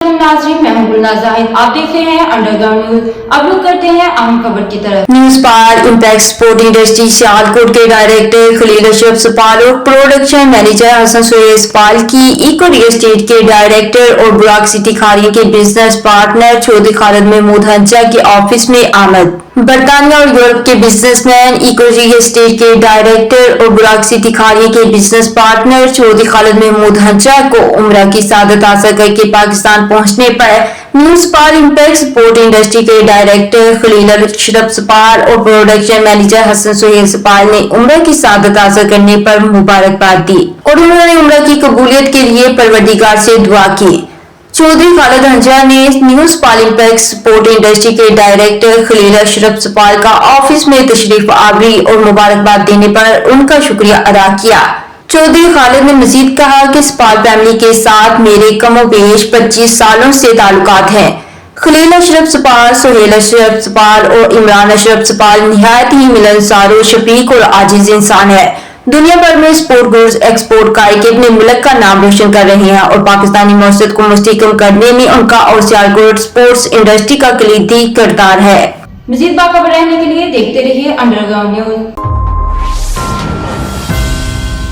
नाज़रीन, मैं हूं गुलनाज़ ज़ाहिद। आप देख रहे हैं अंडरग्राउंड न्यूज। अब रुक करते हैं अहम खबर की तरफ। News park impact sport industry Sialkot के डायरेक्टर खलील अशरफ सपाल और प्रोडक्शन मैनेजर हसन सुहेल सपाल की इको रियल एस्टेट के डायरेक्टर और बुराक सिटी खारिया के बिजनेस पार्टनर चौधरी खालिद महमूद हंजा के ऑफिस में आमद। बरतानिया और यूरोप के बिजनेसमैन, इको रियल एस्टेट के डायरेक्टर और बुराक सिटी खारिया के बिजनेस पार्टनर चौधरी खालिद महमूद हंजा को उम्रा की सादत हासिल करके पाकिस्तान पहुंचने पर news park impact sport industry के डायरेक्टर खलील अशरफ सपाल और प्रोडक्शन मैनेजर हसन सुहेल सपाल ने उम्रा की सादत हासिल करने पर मुबारकबाद दी और उन्होंने उम्रा की कबूलियत के लिए परवरदिगार से दुआ की। चौधरी खालिद हंजा ने news park impact sport industry के डायरेक्टर खलील अशरफ सपाल का ऑफिस में तशरीफ आवरी और मुबारकबाद देने पर उनका शुक्रिया अदा किया। चौधरी खालिद ने मजीद कहा कि सपाल फैमिली के साथ मेरे कमोबेश 25 सालों से ताल्लुकात हैं। खलील अशरफ सपाल, सुहेल अशरफ सपाल और इमरान अशरफ सपाल निहायत ही मिलनसार और शफीक और आजिज इंसान है। दुनिया भर में स्पोर्ट गुड्स एक्सपोर्ट करके अपने मुल्क का नाम रोशन कर रहे हैं और पाकिस्तानी मौसद को मुस्तहकम करने में उनका और सियालकोट स्पोर्ट्स इंडस्ट्री का कलीदी किरदार है। मजीद बाखबर रहने के लिए देखते रहिए अंडरग्राउंड न्यूज।